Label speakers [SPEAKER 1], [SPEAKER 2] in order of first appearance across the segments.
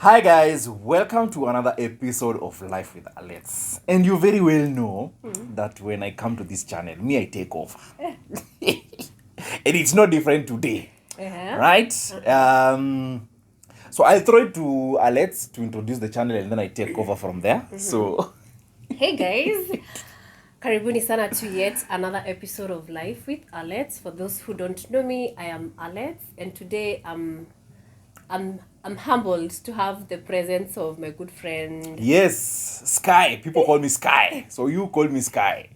[SPEAKER 1] Hi guys, welcome to another episode of Life with Alex. And you very well know that when I come to this channel, me I take over. And it's not different today, right? So I'll throw it to Alex to introduce the channel and then I take over from there. So
[SPEAKER 2] Hey guys, karibuni sana to yet another episode of Life with Alex. For those who don't know me, I am Alex, and today I'm humbled to have the presence of my good friend.
[SPEAKER 1] yes, Sky. People call me Sky. So you call me Sky.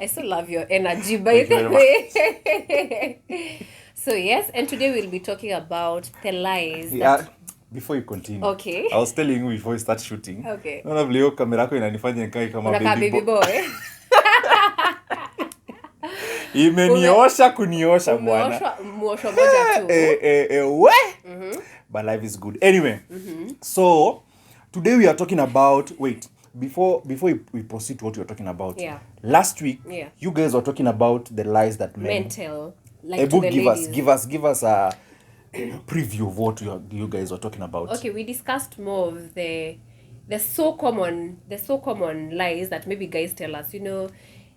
[SPEAKER 2] I still love your energy, by
[SPEAKER 1] Thank you
[SPEAKER 2] the
[SPEAKER 1] very
[SPEAKER 2] way. So yes, and today we'll be talking about the lies.
[SPEAKER 1] Yeah. Before you continue,
[SPEAKER 2] Okay.
[SPEAKER 1] I was telling you before you start shooting.
[SPEAKER 2] Okay.
[SPEAKER 1] Naona vile hiyo kamera yako inanifanya nikae kama
[SPEAKER 2] Unakaa baby boy.
[SPEAKER 1] Imeniosha kuniosha bwana.
[SPEAKER 2] Muosho moja tu.
[SPEAKER 1] We? But life is good. Anyway, so today we are talking about, before we proceed to what we are talking about.
[SPEAKER 2] Yeah.
[SPEAKER 1] Last week,
[SPEAKER 2] Yeah.
[SPEAKER 1] you guys were talking about the lies that men.
[SPEAKER 2] Mental.
[SPEAKER 1] A
[SPEAKER 2] Like to
[SPEAKER 1] book,
[SPEAKER 2] the ladies.
[SPEAKER 1] give us a preview of what you guys were talking about.
[SPEAKER 2] Okay, we discussed more of the so common lies that maybe guys tell us.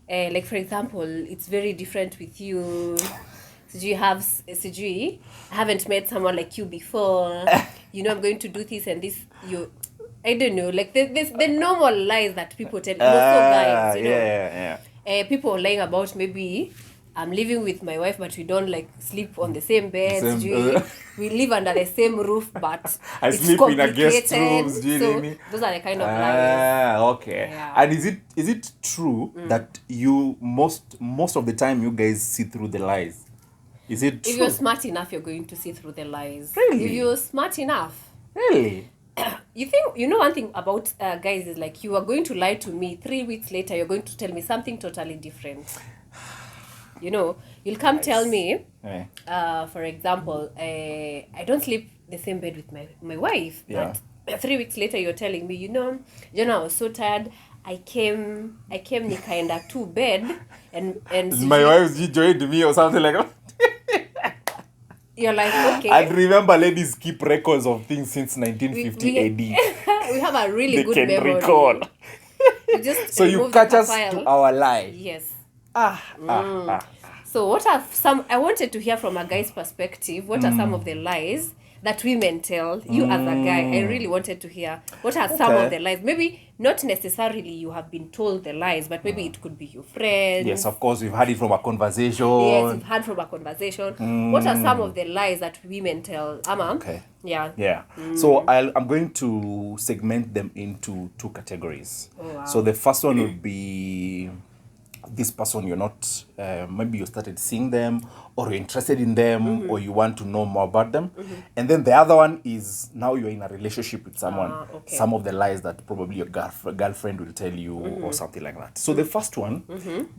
[SPEAKER 2] Like for example, it's very different with you. I haven't met someone like you before. I'm going to do this and this. I don't know, like the normal lies that people tell. Also guys,
[SPEAKER 1] Yeah.
[SPEAKER 2] people lying about maybe I'm living with my wife, but we don't like sleep on the same bed. We live under the same roof, but
[SPEAKER 1] I
[SPEAKER 2] it's
[SPEAKER 1] sleep in a guest room.
[SPEAKER 2] So those are the kind of lies.
[SPEAKER 1] Okay.
[SPEAKER 2] Yeah.
[SPEAKER 1] And is it true that you most of the time you guys see through the lies? Is it true?
[SPEAKER 2] If you're smart enough, you're going to see through the lies.
[SPEAKER 1] Really?
[SPEAKER 2] If you're smart enough.
[SPEAKER 1] Really?
[SPEAKER 2] One thing about guys is like, you are going to lie to me 3 weeks later, you're going to tell me something totally different. You'll come tell me, for example, I don't sleep the same bed with my wife.
[SPEAKER 1] Yeah.
[SPEAKER 2] But 3 weeks later, you're telling me, I was so tired. I came nikaenda to bed and
[SPEAKER 1] My wife joined me or something like that.
[SPEAKER 2] You're like, okay.
[SPEAKER 1] And remember, ladies keep records of things since 1950 AD.
[SPEAKER 2] We have a really
[SPEAKER 1] They
[SPEAKER 2] good
[SPEAKER 1] can
[SPEAKER 2] memory.
[SPEAKER 1] recall.
[SPEAKER 2] You just
[SPEAKER 1] So you
[SPEAKER 2] remove
[SPEAKER 1] catch
[SPEAKER 2] the
[SPEAKER 1] us
[SPEAKER 2] file.
[SPEAKER 1] to our lie.
[SPEAKER 2] Yes.
[SPEAKER 1] Ah.
[SPEAKER 2] So what are I wanted to hear from a guy's perspective, what are some of the lies that women tell you as a guy? I really wanted to hear what are some of the lies. Maybe not necessarily you have been told the lies, but maybe it could be your friends.
[SPEAKER 1] Yes, of course, we've had it from a conversation.
[SPEAKER 2] Yes, you've heard from a conversation. What are some of the lies that women tell? Ama?
[SPEAKER 1] Okay.
[SPEAKER 2] Yeah.
[SPEAKER 1] So I'm going to segment them into 2 categories.
[SPEAKER 2] Oh, wow.
[SPEAKER 1] So the first one would be this person you're not, maybe you started seeing them or you're interested in them or you want to know more about them. And then the other one is now you're in a relationship with someone.
[SPEAKER 2] Okay.
[SPEAKER 1] Some of the lies that probably your girlfriend will tell you or something like that. So the first one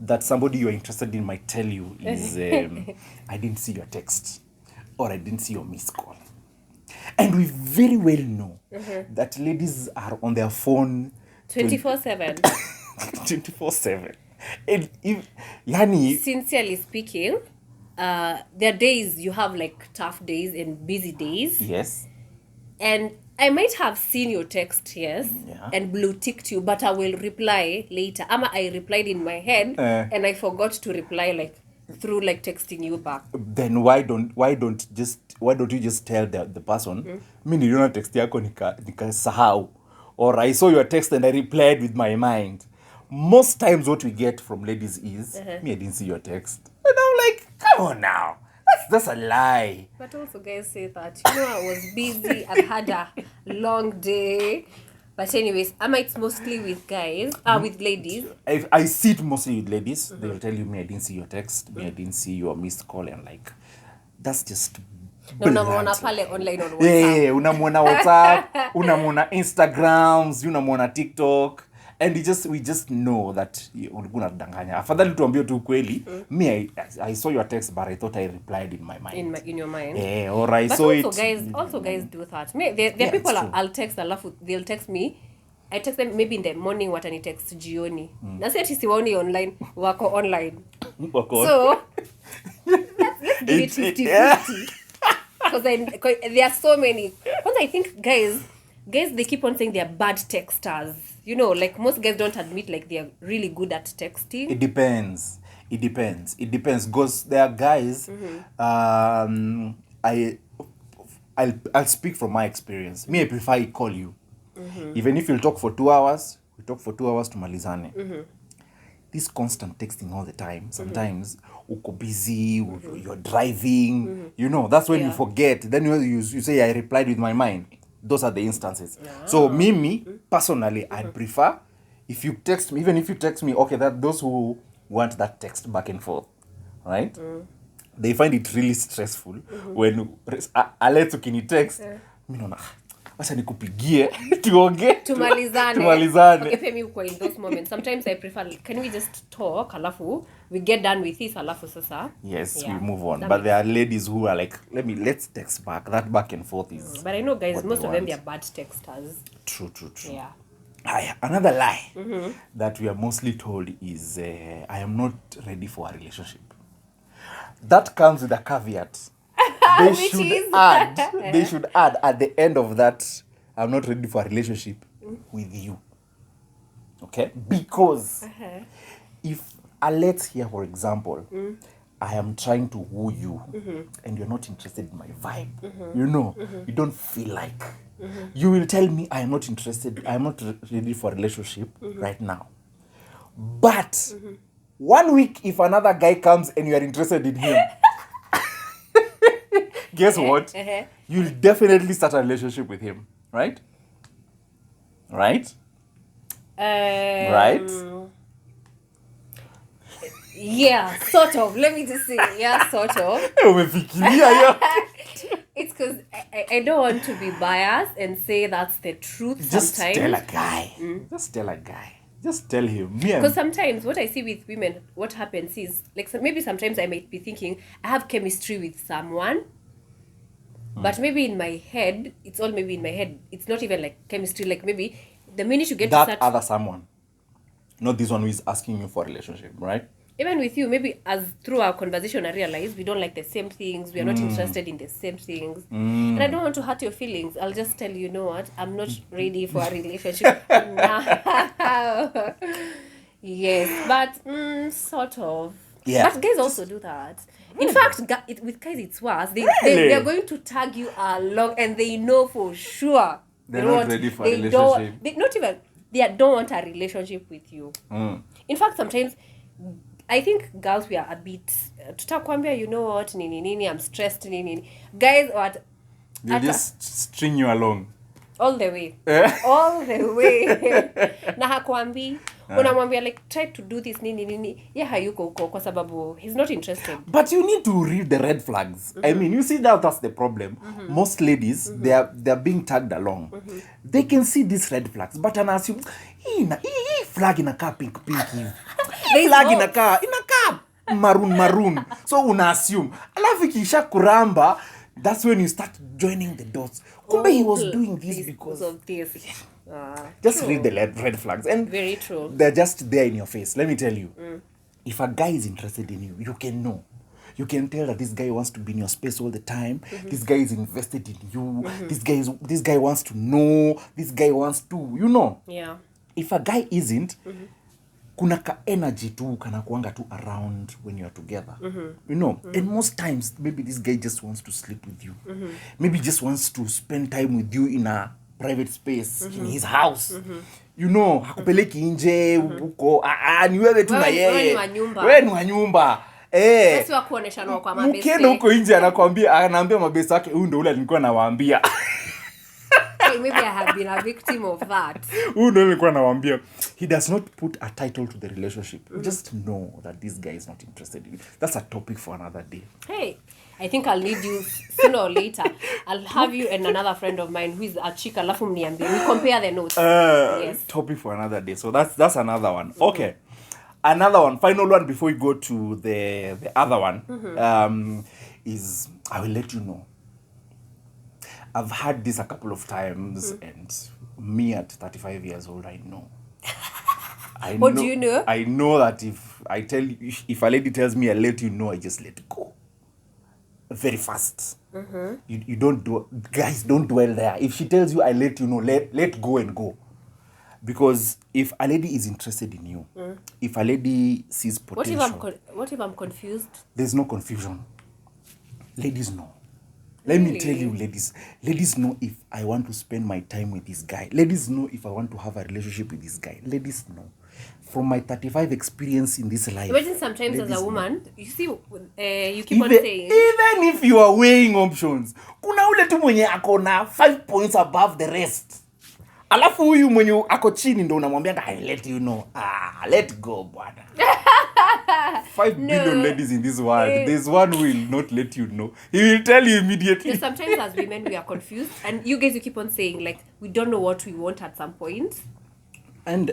[SPEAKER 1] that somebody you're interested in might tell you is, I didn't see your text or I didn't see your missed call. And we very well know that ladies are on their phone
[SPEAKER 2] 24/7.
[SPEAKER 1] 24/7. And
[SPEAKER 2] Sincerely speaking, there are days you have like tough days and busy days.
[SPEAKER 1] yes,
[SPEAKER 2] And I might have seen your text, yes,
[SPEAKER 1] Yeah.
[SPEAKER 2] and blue ticked you, but I will reply later. I replied in my head and I forgot to reply like through like texting you back.
[SPEAKER 1] then why don't you just tell the person, mi niliona text yako nikasahau, or I saw your text and I replied with my mind. Most times what we get from ladies is, me, I didn't see your text. And I'm like, come on now. That's a lie.
[SPEAKER 2] But also guys say that, I was busy, I've had a long day. But anyways, it's mostly with guys, with ladies.
[SPEAKER 1] I see it mostly with ladies. They will tell you, me, I didn't see your text. Me, I didn't see your missed call. And like, that's just
[SPEAKER 2] Unamuona pale online on WhatsApp.
[SPEAKER 1] Yeah, unamuona WhatsApp, unamuona Instagrams, unamuona TikTok. And we just know that ulikuwa unadanganya. Afadhali tuambie tu kweli. Me, I saw your text, but I thought I replied in my mind.
[SPEAKER 2] In your mind.
[SPEAKER 1] Yeah, or I
[SPEAKER 2] but
[SPEAKER 1] saw
[SPEAKER 2] also
[SPEAKER 1] it.
[SPEAKER 2] Also guys do that. There are people I'll text, they'll text me. I text them maybe in the morning, watani text jioni. Na si ati siwaoni online, wako online. So, let's give it 50-50. Because there are so many. Because I think guys, guys, they keep on saying they're bad texters. You know, like most guys don't admit like they're really good at texting.
[SPEAKER 1] It depends. It depends because there are guys. I'll speak from my experience. Me, I prefer I call you. Even if you'll talk for 2 hours, we talk for 2 hours to malizane. This constant texting all the time. Sometimes uko busy, you're driving. You know, that's when you forget. Then you say I replied with my mind. Those are the instances. So me personally, I prefer if you text me, even if you text me, okay, that those who want that text back and forth, right? They find it really stressful when alert ukinitext mimi naona acha nikupigie tuongee tumalizane.
[SPEAKER 2] Okay, me uko in those moments. Sometimes I prefer, can we just talk alafu we get done with this alafu sasa.
[SPEAKER 1] Yes, we move on. But there are ladies who are like, let's text back. That back and forth is.
[SPEAKER 2] But I know guys, most of them they are bad texters.
[SPEAKER 1] True.
[SPEAKER 2] Yeah.
[SPEAKER 1] Another lie that we are mostly told is I am not ready for a relationship. That comes with a caveat. They should add at the end of that, I'm not ready for a relationship with you. Okay? Because if let's here, for example, I am trying to woo you and you're not interested in my vibe, you know, you don't feel like, you will tell me I am not interested, I am not ready for a relationship right now. But 1 week, if another guy comes and you are interested in him, guess what? You'll definitely start a relationship with him, right? Right? Right?
[SPEAKER 2] Yeah, sort of. Let me just say, yeah, sort of. It's because I don't want to be biased and say that's the truth.
[SPEAKER 1] Just
[SPEAKER 2] sometimes.
[SPEAKER 1] tell a guy. Just tell a guy. Just tell him.
[SPEAKER 2] Because sometimes what I see with women, what happens is, like, so maybe sometimes I might be thinking, I have chemistry with someone, but maybe in my head, it's all maybe in my head. It's not even like chemistry. Like maybe the minute you get
[SPEAKER 1] that
[SPEAKER 2] to start...
[SPEAKER 1] other someone. Not this one who is asking you for a relationship, right?
[SPEAKER 2] Even with you, maybe as through our conversation, I realize we don't like the same things. We are not interested in the same things. And I don't want to hurt your feelings. I'll just tell you know what? I'm not ready for a relationship now. Yes, but sort of.
[SPEAKER 1] Yeah.
[SPEAKER 2] But guys also do that. In fact, with guys, it's worse. They are going to tag you along and they know for sure.
[SPEAKER 1] They're not ready for a relationship.
[SPEAKER 2] They don't want a relationship with you. In fact, sometimes... I think girls we are a bit tutakwambia, you know what, nini, I'm stressed, nini. Guys what
[SPEAKER 1] they just string you along
[SPEAKER 2] all the way. All the way. Na hakwambi unamwambia like try to do this nini yeah hayuko huko kwa sababu he's not interested.
[SPEAKER 1] But you need to read the red flags. I mean, you see that's the problem. Most ladies they're being tagged along. They can see these red flags but ana assume hii flag inakaa pink hivi. Flag inakaa maroon. So una assume. Alafu kisha kuramba, that's when you start joining the dots. Kumbe he was doing this because
[SPEAKER 2] of this.
[SPEAKER 1] Just
[SPEAKER 2] True.
[SPEAKER 1] read the red flags. And
[SPEAKER 2] very true.
[SPEAKER 1] They're just there in your face. Let me tell you. If a guy is interested in you, you can know. You can tell that this guy wants to be in your space all the time. This guy is invested in you. This guy wants to know. This guy wants to, you know.
[SPEAKER 2] Yeah.
[SPEAKER 1] If a guy isn't, kuna ka energy tu kana kuanga tu around when you are together. You know, and most times maybe this guy just wants to sleep with you. Maybe just wants to spend time with you in a private space in his house. You know, hakupeleki nje huko ni wewe tu na yeye. Wewe ni wa nyumba.
[SPEAKER 2] Sisi wa kuoneshana kwa mabesi.
[SPEAKER 1] Mkenda huko nje anaambia mabesi wake huyu ndio ule nilikuwa nawaambia.
[SPEAKER 2] Maybe I have been a victim of that.
[SPEAKER 1] Huyu ndio nilikuwa nawaambia. He does not put a title to the relationship. Just know that this guy is not interested in you. That's a topic for another day.
[SPEAKER 2] Hey, I think I'll need you sooner or later. I'll have you and another friend of mine who is a chick alafu mniambie. We compare the notes. Yes.
[SPEAKER 1] Topic for another day. So that's another one. Okay. Another one, final one before we go to the other one, is I will let you know. I've had this a couple of times, and me at 35 years old, I know.
[SPEAKER 2] What do you know?
[SPEAKER 1] I know that if a lady tells me I let you know, I just let go. very fast. You don't do, guys, don't dwell there. If she tells you I let you know, let go and go. Because if a lady is interested in you, if a lady sees potential,
[SPEAKER 2] What if I'm confused?
[SPEAKER 1] there's no confusion. Ladies know. Let me tell you, ladies know if I want to spend my time with this guy. Ladies know if I want to have a relationship with this guy. Ladies know. From my 35 experience in this life.
[SPEAKER 2] Imagine sometimes as a woman, you see, you keep
[SPEAKER 1] Even,
[SPEAKER 2] on saying.
[SPEAKER 1] even if you are weighing options, kuna ule tu mwenye ako na 5 points above the rest. Alafu huyu mwenye ako chini ndo unamwambia I let you know. Let go bwana. 5 billion ladies in this world. There's one who will not let you know. He will tell you immediately.
[SPEAKER 2] So sometimes as women we are confused, and you guys, you keep on saying like we don't know what we want at some point.
[SPEAKER 1] And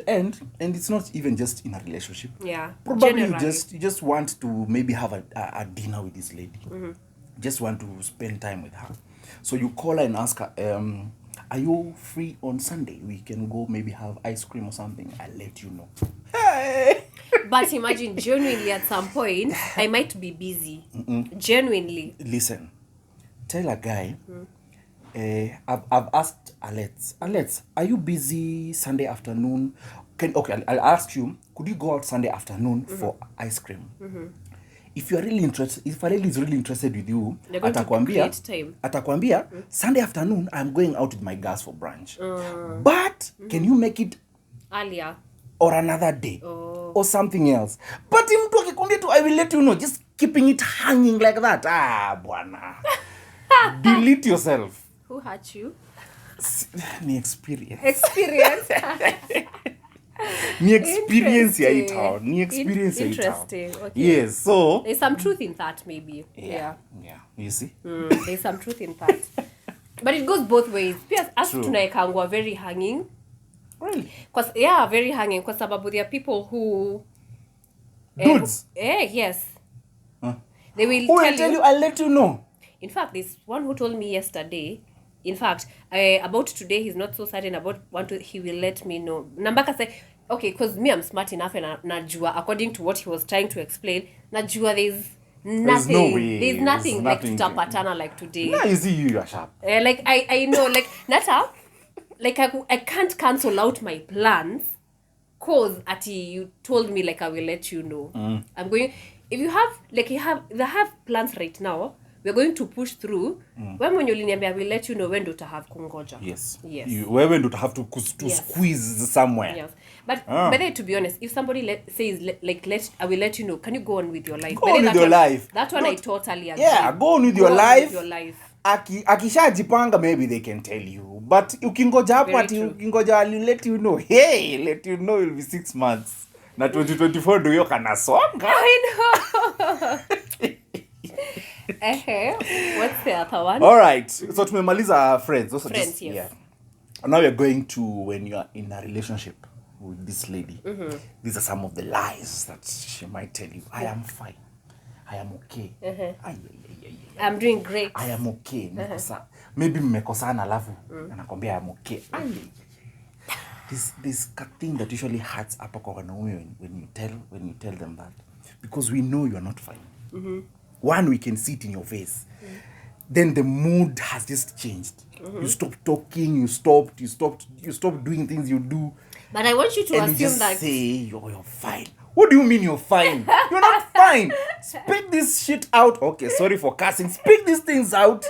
[SPEAKER 1] it's not even just in a relationship.
[SPEAKER 2] Yeah.
[SPEAKER 1] Probably
[SPEAKER 2] Generally.
[SPEAKER 1] you just want to maybe have a dinner with this lady. Just want to spend time with her. So you call her and ask her, are you free on Sunday? We can go maybe have ice cream or something. I'll let you know. Hey!
[SPEAKER 2] But imagine genuinely at some point I might be busy. Genuinely.
[SPEAKER 1] Listen, tell a guy, I've asked Alex, are you busy Sunday afternoon? I'll ask you, could you go out Sunday afternoon for ice cream? If you're really interested, if Fareli is really interested with you, atakwambia Sunday afternoon I'm going out with my girls for brunch. But can you make it
[SPEAKER 2] earlier
[SPEAKER 1] or another day or something else? But mtu akikwambia tu I will let you know, just keeping it hanging like that. Bwana. Delete yourself.
[SPEAKER 2] Who hurt you?
[SPEAKER 1] Ni experience. Ni experience ya hii town. Ni experience ya hii town.
[SPEAKER 2] Interesting. Okay.
[SPEAKER 1] Yes, so
[SPEAKER 2] there's some truth in that maybe.
[SPEAKER 1] Yeah. You see?
[SPEAKER 2] There's some truth in that. But it goes both ways. Pia as tunaekangwa very hanging.
[SPEAKER 1] Really?
[SPEAKER 2] Very hanging kwa sababu there are people who
[SPEAKER 1] dudes.
[SPEAKER 2] Yes. They will
[SPEAKER 1] who tell you I'll let you know.
[SPEAKER 2] In fact, this one who told me yesterday, in fact, about today, he's not so certain about he will let me know. Nambaka say, okay, because me, I'm smart enough and najua, according to what he was trying to explain, najua there's nothing.
[SPEAKER 1] No way.
[SPEAKER 2] There's nothing like tutapatana like today.
[SPEAKER 1] Now you see you're sharp.
[SPEAKER 2] Like, I know, like, Nata, like, I can't cancel out my plans because, Ati, you told me, like, I will let you know. I'm going, if you have, like, they have plans right now, we're going to push through. When uliniambia, I will let you know when to have kungoja.
[SPEAKER 1] Yes.
[SPEAKER 2] Yes.
[SPEAKER 1] When to have to squeeze somewhere.
[SPEAKER 2] Yes. But then, to be honest, if somebody says, I will let you know, can you go on with your life?
[SPEAKER 1] Go on with your life.
[SPEAKER 2] That one I totally agree.
[SPEAKER 1] Yeah, go on with your life.
[SPEAKER 2] With your life.
[SPEAKER 1] Akishajipanga, maybe they can tell you. But ukingoja hapo ukingoja I'll let you know. Hey, let you know it'll be 6 months. Na 2024 ndio hiyo kanasonga.
[SPEAKER 2] I know. What's the other one?
[SPEAKER 1] All right. So tumemaliza friends. Those are
[SPEAKER 2] Friends,
[SPEAKER 1] just,
[SPEAKER 2] yes.
[SPEAKER 1] Yeah. Now we're going to when you are in a relationship with this lady. These are some of the lies that she might tell you. I am fine. I am okay.
[SPEAKER 2] I'm doing great.
[SPEAKER 1] I am okay. Maybe mmekosana alafu anakwambia I am okay. This thing that usually hurts hapa kwa wanaume when you tell them that, because we know you are not fine. One, we can see it in your face. Then the mood has just changed. You stop talking, you stop doing things you do.
[SPEAKER 2] But I want you to
[SPEAKER 1] and
[SPEAKER 2] assume
[SPEAKER 1] you just
[SPEAKER 2] that
[SPEAKER 1] say you're fine. What do you mean you're fine? You're not fine. Speak this shit out. Okay, sorry for cussing. Speak these things out.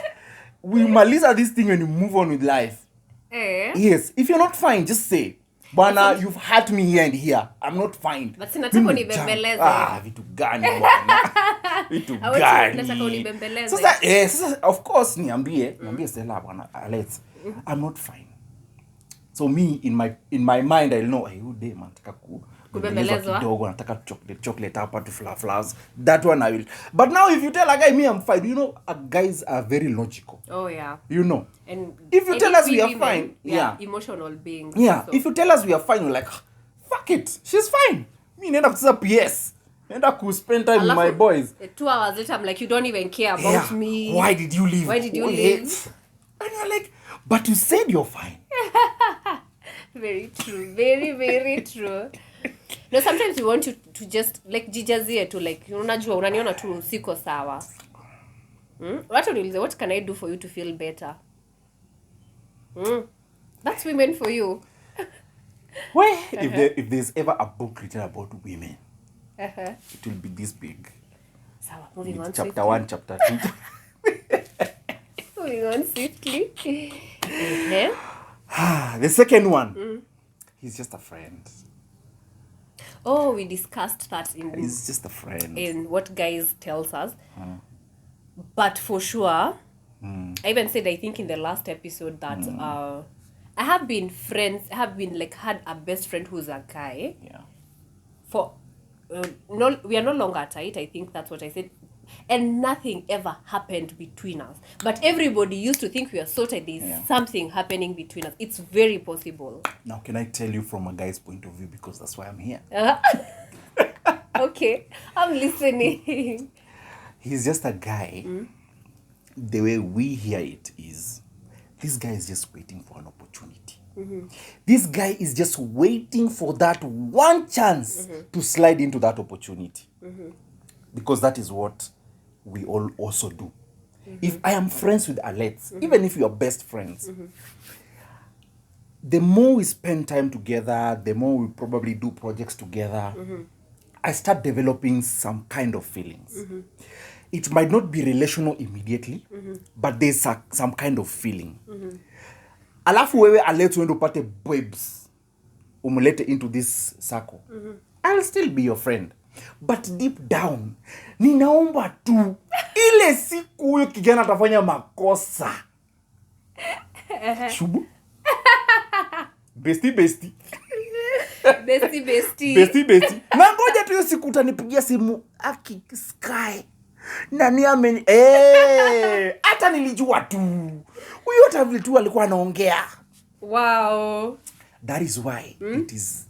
[SPEAKER 1] We maliza this thing when you move on with life. Yes, if you're not fine, just say, Bwana, you've hurt me here and here. I'm not fine.
[SPEAKER 2] But sinataka unibembeleze.
[SPEAKER 1] Vitu gani bwana? Vitu gani?
[SPEAKER 2] Nataka unibembeleze.
[SPEAKER 1] Sasa of course niambie Stella bwana, Alex, I'm not fine. So me in my mind I'll know, hey, ude man nataka kubembelezwa kidogo, nataka chocolate hapa to flowers. That one I will. But now if you tell a guy me I'm fine, you know, guys are very logical.
[SPEAKER 2] Oh yeah.
[SPEAKER 1] You know.
[SPEAKER 2] And
[SPEAKER 1] if you tell us we are fine,
[SPEAKER 2] emotional beings.
[SPEAKER 1] Yeah, so if you tell us we are fine, we're like, fuck it, she's fine. Me nenda kucheza PS. Nenda ku spend time with my boys.
[SPEAKER 2] 2 hours later I'm like, you don't even care about me.
[SPEAKER 1] Why did you leave?
[SPEAKER 2] Why did you leave?
[SPEAKER 1] And you're like, but you said you're fine.
[SPEAKER 2] Very true. Very, very true. No, sometimes we want you to just like jijazie to like unajua unaniona tu siko sawa. What can I do for you to feel better? That's women for you.
[SPEAKER 1] Well, if there's ever a book written about women, it will be this big.
[SPEAKER 2] So moving on
[SPEAKER 1] With chapter
[SPEAKER 2] swiftly.
[SPEAKER 1] 1, chapter 2.
[SPEAKER 2] Moving on swiftly.
[SPEAKER 1] The second one, he's just a friend.
[SPEAKER 2] Oh, we discussed that
[SPEAKER 1] He's just a friend.
[SPEAKER 2] in what guys tells us. But for sure, I even said, I think in the last episode, that I have been friends. I have been like had a best friend who's a guy.
[SPEAKER 1] Yeah.
[SPEAKER 2] For we are no longer tight. I think that's what I said. And nothing ever happened between us. But everybody used to think we are so tight. There's something happening between us. It's very possible.
[SPEAKER 1] Now, can I tell you from a guy's point of view, because that's why I'm here?
[SPEAKER 2] Okay, I'm listening.
[SPEAKER 1] He's just a guy. The way we hear it is, this guy is just waiting for an opportunity. This guy is just waiting for that one chance to slide into that opportunity. Because that is what we all also do. If I am friends with Alex, even if you are best friends, the more we spend time together, the more we probably do projects together, I start developing some kind of feelings. It might not be relational immediately, but there's some kind of feeling. Alafu wewe Alex uende upate babes, umulete into this circle. I'll still be your friend. But deep down, ninaomba tu ile siku huyo kijana atafanya makosa. Shubu? Bestie.
[SPEAKER 2] Bestie.
[SPEAKER 1] Bestie. Na ngoja tu hiyo siku utanipigia simu aki Sky. Nani ameni hata nilijua tu. Huyo hata vile tu alikuwa anaongea.
[SPEAKER 2] Wow.
[SPEAKER 1] That is why it is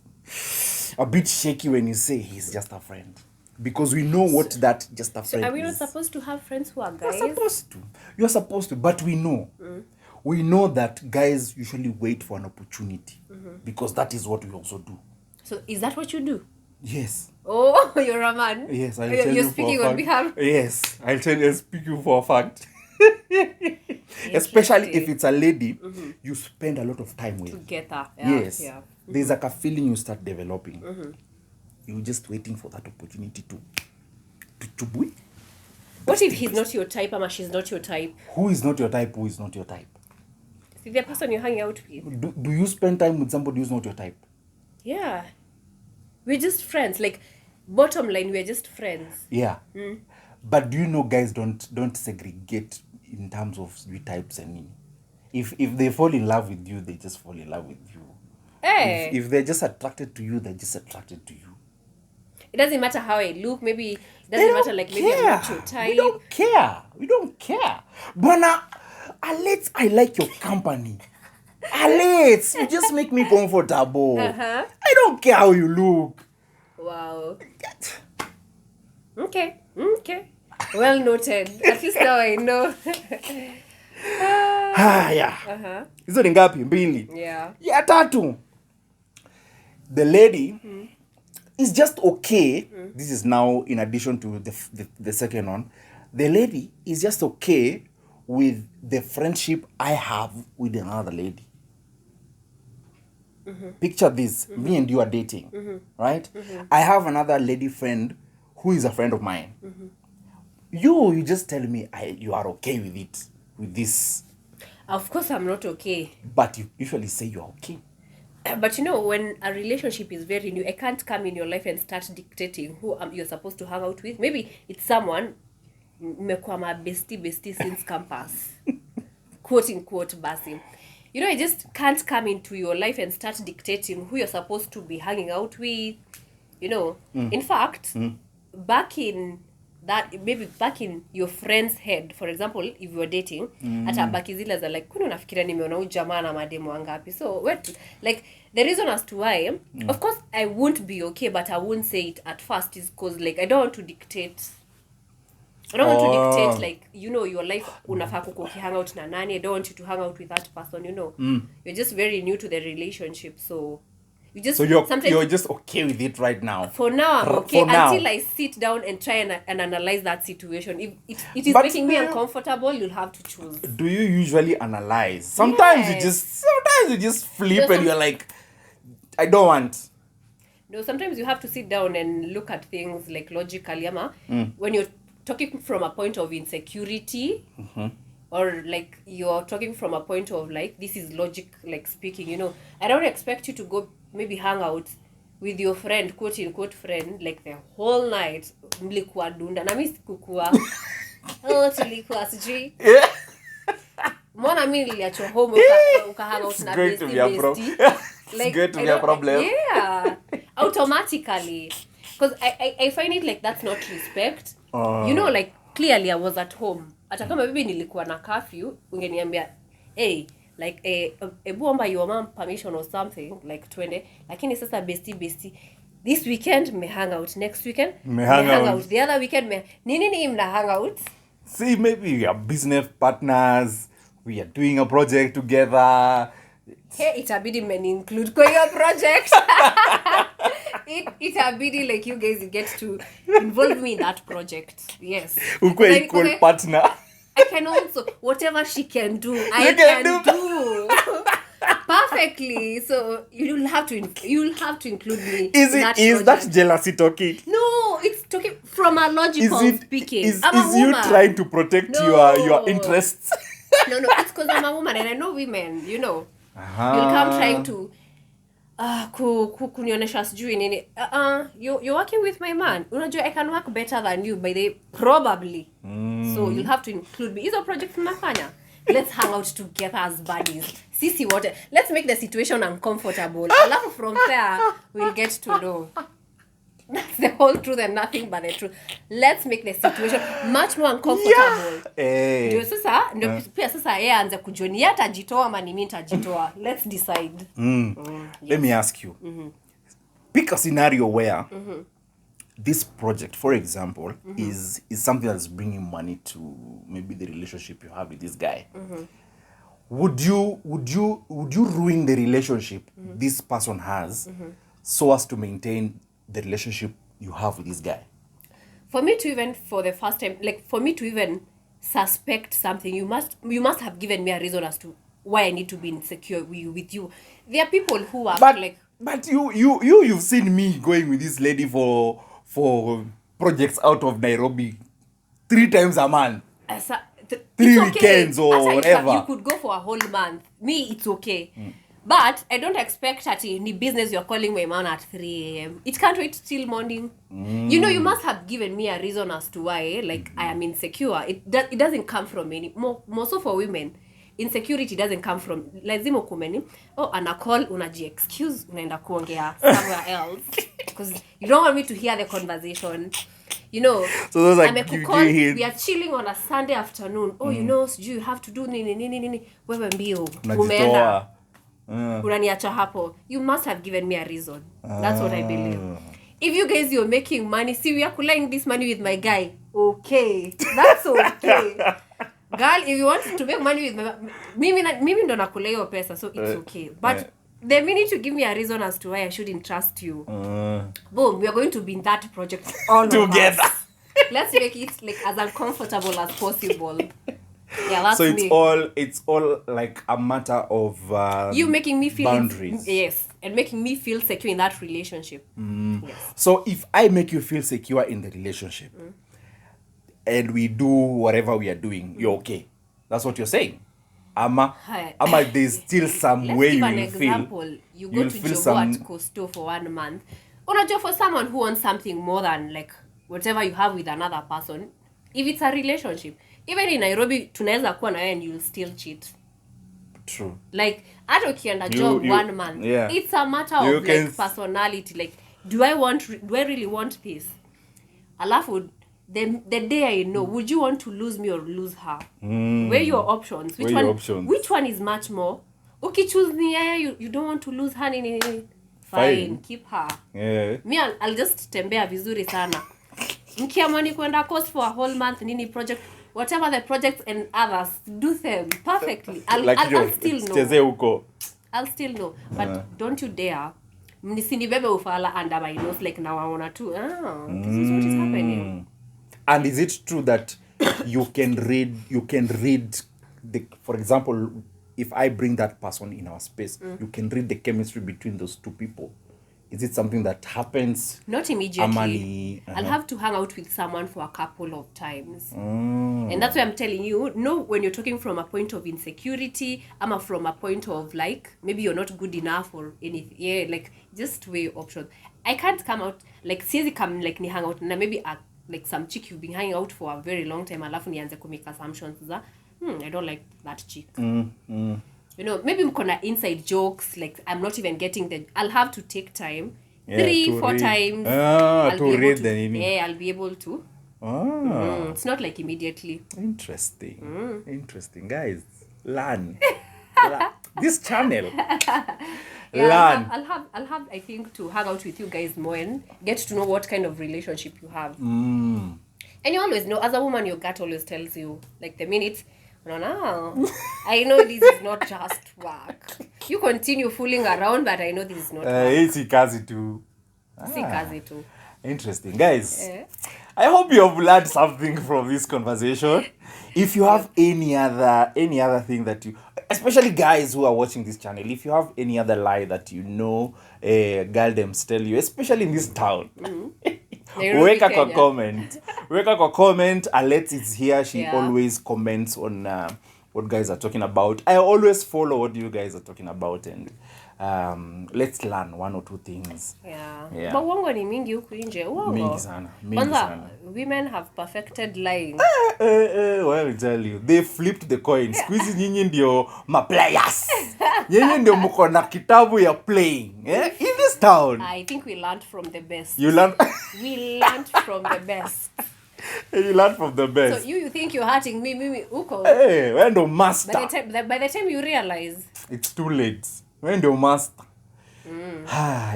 [SPEAKER 1] a bit shaky when you say he's just a friend. Because we know what that just a friend is.
[SPEAKER 2] Are we not supposed to have friends who are guys?
[SPEAKER 1] You're supposed to. But we know. We know that guys usually wait for an opportunity. Because that is what we also do.
[SPEAKER 2] So is that what you do?
[SPEAKER 1] Yes.
[SPEAKER 2] Oh, you're a man.
[SPEAKER 1] Yes, I'll tell you
[SPEAKER 2] You're speaking on behalf.
[SPEAKER 1] Yes, I'll tell you, speaking for a fact. Especially if it's a lady, you spend a lot of time with.
[SPEAKER 2] Together.
[SPEAKER 1] Yes.
[SPEAKER 2] Yeah.
[SPEAKER 1] There's like a feeling you start developing. You're just waiting for that opportunity to be.
[SPEAKER 2] What if he's not your type, or she's not your type?
[SPEAKER 1] Who is not your type? Who is not your type?
[SPEAKER 2] See, the person you're hanging out with.
[SPEAKER 1] Do you spend time with somebody who's not your type?
[SPEAKER 2] Yeah. We're just friends. Like, bottom line, we're just friends.
[SPEAKER 1] Yeah. But do you know guys don't segregate in terms of types and if they fall in love with you, they just fall in love with you.
[SPEAKER 2] Hey.
[SPEAKER 1] If they're just attracted to you, they're just attracted to you.
[SPEAKER 2] It doesn't matter how I look. Maybe it doesn't matter, like, maybe I'm not your type.
[SPEAKER 1] We don't care. Bwana, Alex, I like your company. Alex, you just make me comfortable. I don't care how you look.
[SPEAKER 2] Wow. Okay. Well noted. At least now I know.
[SPEAKER 1] Yeah. Hizo ni ngapi? 2.
[SPEAKER 2] Yeah.
[SPEAKER 1] Ya 3. The lady is just okay. This is now in addition to the second one. The lady is just okay with the friendship I have with another lady. Picture this. Me and you are dating, right? I have another lady friend who is a friend of mine. You just tell me you are okay with it, with this.
[SPEAKER 2] Of course I'm not okay.
[SPEAKER 1] But you usually say you're okay.
[SPEAKER 2] But you know, when a relationship is very new, I can't come in your life and start dictating who you're supposed to hang out with. Maybe it's someone mmekuwa ma bestie since campus. Quote unquote basi. You know, I just can't come into your life and start dictating who you're supposed to be hanging out with. You know, in fact, back in your friend's head, for example, if you were dating, hata baki zile za like, kuna unafikiria nimeona huyu jamaa na mademo wangapi? So, like, the reason as to why, of course, I won't be okay, but I won't say it at first is because, like, I don't want to dictate. I don't want to dictate, like, you know, your life, unafaa kuko hang out na nani. I don't want you to hang out with that person, you know. You're just very new to the relationship, so You just
[SPEAKER 1] So you're
[SPEAKER 2] sometimes
[SPEAKER 1] just okay with it right now.
[SPEAKER 2] for now I'm okay
[SPEAKER 1] For now.
[SPEAKER 2] until I sit down and try and analyze that situation. If it is
[SPEAKER 1] But
[SPEAKER 2] making me
[SPEAKER 1] do you-
[SPEAKER 2] uncomfortable, you'll have to choose.
[SPEAKER 1] Do you usually analyze? Sometimes
[SPEAKER 2] Yes.
[SPEAKER 1] you just flip
[SPEAKER 2] No,
[SPEAKER 1] and you're like, I don't want.
[SPEAKER 2] No, sometimes you have to sit down and look at things like logically, ama. When you're talking from a point of insecurity, or like you're talking from a point of like this is logic, like speaking. I don't expect you to go maybe hang out with your friend, quote unquote friend, like the whole night. Mlikuwa dunda na mimi sikukua. Tulikuwa sijui.
[SPEAKER 1] Yeah.
[SPEAKER 2] Mbona mimi niliachwa home ukahang out na
[SPEAKER 1] Going to be a problem.
[SPEAKER 2] bestie.
[SPEAKER 1] It's going to
[SPEAKER 2] I
[SPEAKER 1] be a
[SPEAKER 2] don't-
[SPEAKER 1] problem.
[SPEAKER 2] Yeah, automatically, because I find it like that's not respect. Like clearly I was at home. Hata kama bibi nilikuwa na curfew, ungeniambia, hey, like ebu omba your mom permission or something, like twende. Lakini sasa bestie, this weekend me hang out, next weekend
[SPEAKER 1] Me hang out.
[SPEAKER 2] the other weekend me nini mna hang out.
[SPEAKER 1] See, maybe we are business partners. We are doing a project together.
[SPEAKER 2] Hey, itabidi include kwa your project. Itabidi like you guys get to involve me in that project. Yes.
[SPEAKER 1] Ukwe
[SPEAKER 2] Like,
[SPEAKER 1] equal
[SPEAKER 2] okay,
[SPEAKER 1] partner.
[SPEAKER 2] I can also whatever she can do, I
[SPEAKER 1] You
[SPEAKER 2] can
[SPEAKER 1] can
[SPEAKER 2] do perfectly. So you'll have to include me.
[SPEAKER 1] Is
[SPEAKER 2] in
[SPEAKER 1] it
[SPEAKER 2] that
[SPEAKER 1] is
[SPEAKER 2] project.
[SPEAKER 1] that jealousy talking?
[SPEAKER 2] No, it's talking from a logical speaking.
[SPEAKER 1] Is
[SPEAKER 2] I'm a
[SPEAKER 1] you
[SPEAKER 2] woman.
[SPEAKER 1] trying to protect
[SPEAKER 2] No.
[SPEAKER 1] your interests?
[SPEAKER 2] No, it's because I'm a woman and I know women, You'll come trying to kunionesha sijui nini. You're working with my man. Unajua I can work better than you by the probably. So you'll have to include me. Hizo project tunafanya. Let's hang out together as buddies. Sisi wote. Let's make the situation uncomfortable. Alafu from there we'll get to know. That's the whole truth and nothing but the truth. Let's make the situation much more uncomfortable. Ndio sasa pia sasa yeye aanze kujoni yeye atajitoa ama ni mimi nitajitoa. Let's decide.
[SPEAKER 1] Let me ask you. Pick a scenario where this project, for example, is something that's bringing money to maybe the relationship you have with this guy. Would you ruin the relationship this person has so as to maintain the relationship you have with this guy?
[SPEAKER 2] For me to even for the first time, like for me to even suspect something, you must have given me a reason as to why I need to be insecure with you. There are people who are
[SPEAKER 1] but you've seen me going with this lady for projects out of Nairobi 3 times a month. 3 weekends or whatever.
[SPEAKER 2] You could go for a whole month. Me, it's okay. But I don't expect that in the business you're calling my man at 3 a.m. It can't wait till morning. You must have given me a reason as to why, like, I am insecure. It doesn't come from any more so for women. Insecurity doesn't come from lazima ukumeni. Ana call unaji excuse unaenda kuongea somewhere else because you don't want me to hear the conversation.
[SPEAKER 1] So those are
[SPEAKER 2] we are chilling on a Sunday afternoon. You have to do nini wewe mbio umeenda unaniacha hapo. You must have given me a reason. That's what I believe. If you guys you're making money, see we are collecting this money with my guy. Okay, that's okay. Girl, if you want to make money with mimi ndo nakula hiyo pesa, so it's okay. But the minute you give me a reason as to why I shouldn't trust you, boom, we are going to be in that project all together. Let's make it like as uncomfortable as possible. Yeah, that's
[SPEAKER 1] so
[SPEAKER 2] me.
[SPEAKER 1] It's all like a matter of
[SPEAKER 2] you making me feel
[SPEAKER 1] boundaries.
[SPEAKER 2] Yes, and making me feel secure in that relationship. Yes.
[SPEAKER 1] So if I make you feel secure in the relationship and we do whatever we are doing, you're okay. That's what you're saying. Ama there's still some
[SPEAKER 2] Let's
[SPEAKER 1] way
[SPEAKER 2] give
[SPEAKER 1] you
[SPEAKER 2] an
[SPEAKER 1] will
[SPEAKER 2] example.
[SPEAKER 1] feel.
[SPEAKER 2] You go to Jogo at Costo for 1 month. Unajua for someone who wants something more than like whatever you have with another person, if it's a relationship, even in Nairobi tunaweza kuwa na wewe and you'll still cheat.
[SPEAKER 1] True.
[SPEAKER 2] Like hata ukienda job 1 month, it's a matter of like personality. Like do I really want this? Alafu the day I know, would you want to lose me or lose her? Where your options? Which one is much more? Okay, choose me. You don't want to lose her. Fine, keep her.
[SPEAKER 1] Yeah.
[SPEAKER 2] Me, I'll just tembea vizuri sana. Mkiamani kwenda course for a whole month, project, whatever the projects and others, do them perfectly. I'll still know. I'll still know. But don't you dare mnisinibebe ufala under my nose, like nawaona tu, this is what is happening.
[SPEAKER 1] And is it true that you can read the, for example, if I bring that person in our space, you can read the chemistry between those two people? Is it something that happens?
[SPEAKER 2] Not immediately.
[SPEAKER 1] Amani,
[SPEAKER 2] I'll have to hang out with someone for a couple of times. And that's why I'm telling you, no, when you're talking from a point of insecurity, from a point of like, maybe you're not good enough or anything. Yeah, like just weigh options. I can't come out, like, siezi come, like, ni hang out, na maybe like some chick you've been hanging out for a very long time, alafu nianze kumake assumptions za, I don't like that chick. You know, maybe mko na inside jokes, like I'm not even getting I'll have to take time, 3-4 times.
[SPEAKER 1] To read the name.
[SPEAKER 2] Yeah, I'll be able to. It's not like immediately.
[SPEAKER 1] Interesting, guys. Learn. This channel.
[SPEAKER 2] Yeah,
[SPEAKER 1] Learn.
[SPEAKER 2] I'll have I think to hang out with you guys more and get to know what kind of relationship you have. And you always know, as a woman, your gut always tells you, like the minute, no, I know this is not just work. You continue fooling around, but I know this is not work.
[SPEAKER 1] Si kazi tu.
[SPEAKER 2] Si kazi tu.
[SPEAKER 1] Interesting, guys. I hope you have learned something from this conversation. If you have any other thing that you, especially guys who are watching this channel, if you have any other lie that you know, girldems tell you, especially in this town, weka kwa comment. Alex is here. She always comments on what guys are talking about. I always follow what you guys are talking about, and let's learn one or two things.
[SPEAKER 2] Yeah. But uongo ni mingi huku nje. Uongo.
[SPEAKER 1] Mingi sana.
[SPEAKER 2] Women have perfected lying.
[SPEAKER 1] Well, tell you, they flipped the coin. Squeeze nyinyi ndio players. Nyinyi ndio mko na kitabu ya playing. In this town.
[SPEAKER 2] I think we learned from the best.
[SPEAKER 1] You learned.
[SPEAKER 2] We learned from the best.
[SPEAKER 1] You learned from the best.
[SPEAKER 2] So you think you're hurting me uko.
[SPEAKER 1] Hey, wewe ndio master.
[SPEAKER 2] By the time you realize,
[SPEAKER 1] it's too late. Wewe ndio master.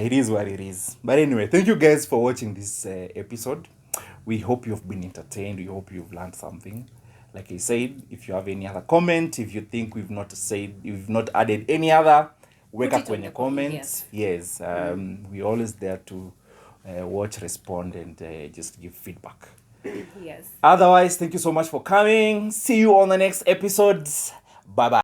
[SPEAKER 1] It is what it is. But anyway, thank you guys for watching this episode. We hope you've been entertained. We hope you've learned something. Like I said, if you have any other comment, if you think we've not added any other, weka kwenye comments. Yes. We're always there to watch, respond, and just give feedback.
[SPEAKER 2] Yes.
[SPEAKER 1] Otherwise, thank you so much for coming. See you on the next episodes. Bye-bye.